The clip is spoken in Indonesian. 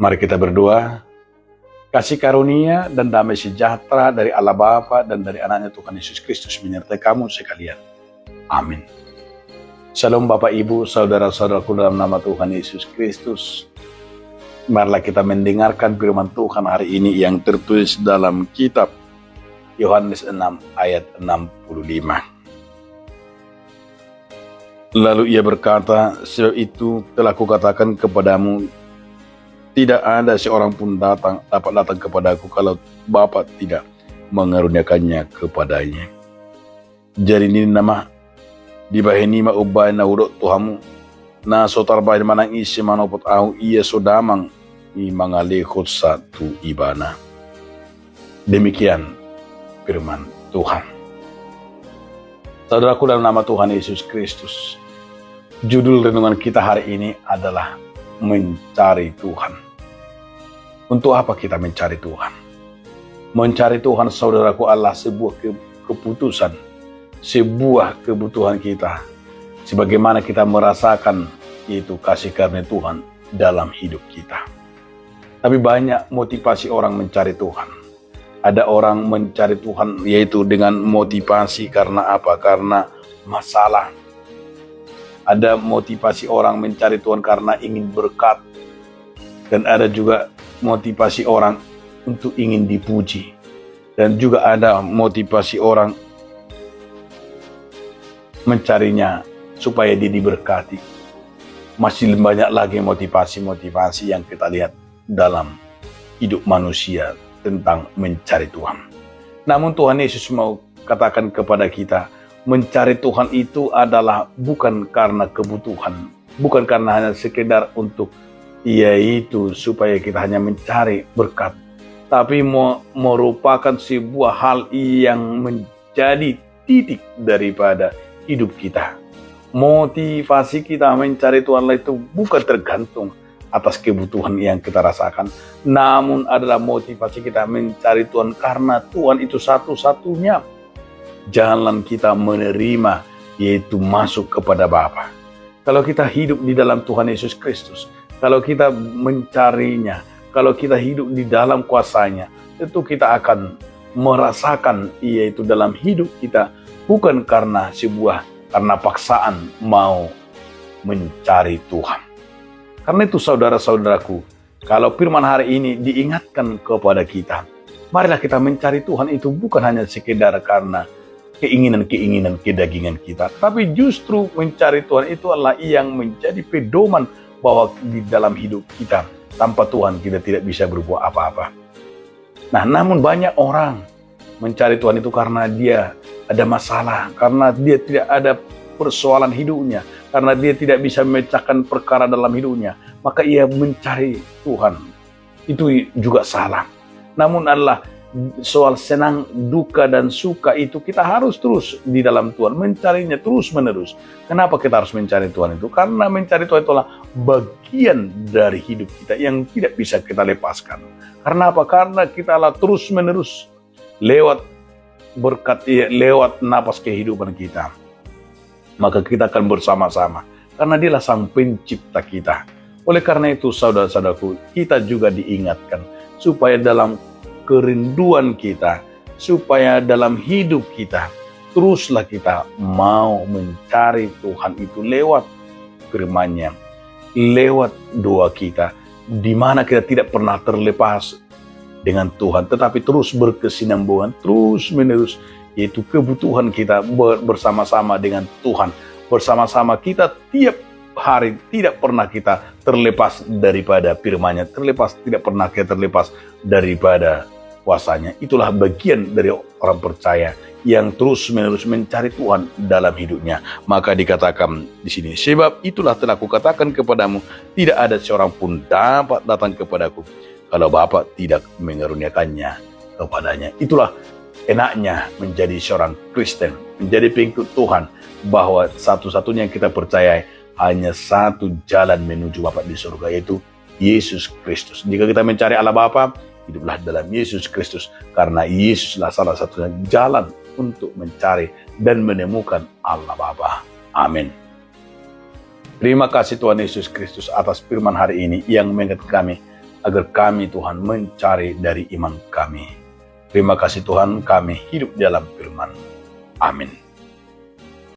Mari kita berdoa. Kasih karunia dan damai sejahtera dari Allah Bapa dan dari anaknya Tuhan Yesus Kristus menyertai kamu sekalian. Amin. Shalom Bapak Ibu, saudara-saudaraku dalam nama Tuhan Yesus Kristus. Marilah kita mendengarkan firman Tuhan hari ini yang tertulis dalam kitab Yohanes 6 ayat 65. Lalu ia berkata, sebab itu telah kukatakan kepadamu, tidak ada seorang pun dapat datang kepadaku kalau Bapa tidak mengaruniakannya kepadanya. Jadi ini nama dibahini ma ubay na udok tuhamu na sotar bay manang isi manopot au ia sodamang i mangalekot satu ibana. Demikian firman Tuhan. Saudaraku dalam nama Tuhan Yesus Kristus, judul renungan kita hari ini adalah mencari Tuhan. Untuk apa kita mencari Tuhan? Mencari Tuhan, saudaraku, adalah sebuah keputusan, sebuah kebutuhan kita. Sebagaimana kita merasakan yaitu kasih karunia Tuhan dalam hidup kita. Tapi banyak motivasi orang mencari Tuhan. Ada orang mencari Tuhan yaitu dengan motivasi karena apa? Karena masalah. Ada motivasi orang mencari Tuhan karena ingin berkat. Dan ada juga motivasi orang untuk ingin dipuji. Dan juga ada motivasi orang mencarinya supaya dia diberkati. Masih banyak lagi motivasi-motivasi yang kita lihat dalam hidup manusia tentang mencari Tuhan. Namun Tuhan Yesus mau katakan kepada kita, mencari Tuhan itu adalah bukan karena kebutuhan, bukan karena hanya sekedar untuk yaitu supaya kita hanya mencari berkat, tapi merupakan sebuah hal yang menjadi titik daripada hidup kita. Motivasi kita mencari Tuhan itu bukan tergantung atas kebutuhan yang kita rasakan, namun adalah motivasi kita mencari Tuhan karena Tuhan itu satu-satunya jalan kita menerima, yaitu masuk kepada Bapa. Kalau kita hidup di dalam Tuhan Yesus Kristus, kalau kita mencarinya, kalau kita hidup di dalam kuasanya, tentu kita akan merasakan yaitu dalam hidup kita bukan karena karena paksaan mau mencari Tuhan. Karena itu saudara-saudaraku, kalau firman hari ini diingatkan kepada kita, marilah kita mencari Tuhan itu bukan hanya sekedar karena keinginan-keinginan kedagingan kita, tapi justru mencari Tuhan itu adalah yang menjadi pedoman bahwa di dalam hidup kita tanpa Tuhan kita tidak bisa berbuat apa-apa. Nah, namun banyak orang mencari Tuhan itu karena dia ada masalah, karena dia tidak ada persoalan hidupnya, karena dia tidak bisa memecahkan perkara dalam hidupnya, maka ia mencari Tuhan. Itu juga salah. Namun adalah soal senang, duka, dan suka itu kita harus terus di dalam Tuhan, mencarinya terus-menerus. Kenapa kita harus mencari Tuhan itu? Karena mencari Tuhan itulah bagian dari hidup kita yang tidak bisa kita lepaskan. Karena apa? Karena kita terus-menerus lewat berkat, lewat napas kehidupan kita. Maka kita akan bersama-sama. Karena dialah sang pencipta kita. Oleh karena itu, saudara-saudaraku, kita juga diingatkan supaya dalam kerinduan kita, supaya dalam hidup kita, teruslah kita mau mencari Tuhan itu lewat firman-Nya, lewat doa kita, di mana kita tidak pernah terlepas dengan Tuhan, tetapi terus berkesinambungan, terus menerus, yaitu kebutuhan kita bersama-sama dengan Tuhan, bersama-sama kita tiap hari, tidak pernah kita terlepas daripada firman-Nya, tidak pernah kita terlepas daripada kuasanya. Itulah bagian dari orang percaya yang terus-menerus mencari Tuhan dalam hidupnya. Maka dikatakan di sini, sebab itulah telah kukatakan kepadamu, tidak ada seorang pun dapat datang kepadaku kalau Bapa tidak mengaruniakannya kepadanya. Itulah enaknya menjadi seorang Kristen, menjadi pengikut Tuhan, bahwa satu-satunya yang kita percaya hanya satu jalan menuju Bapa di surga, yaitu Yesus Kristus. Jika kita mencari Allah Bapa, hiduplah dalam Yesus Kristus, karena Yesuslah salah satunya jalan untuk mencari dan menemukan Allah Bapa. Amin. Terima kasih Tuhan Yesus Kristus atas firman hari ini yang mengingatkan kami agar kami Tuhan mencari dari iman kami. Terima kasih Tuhan, kami hidup dalam firman. Amin.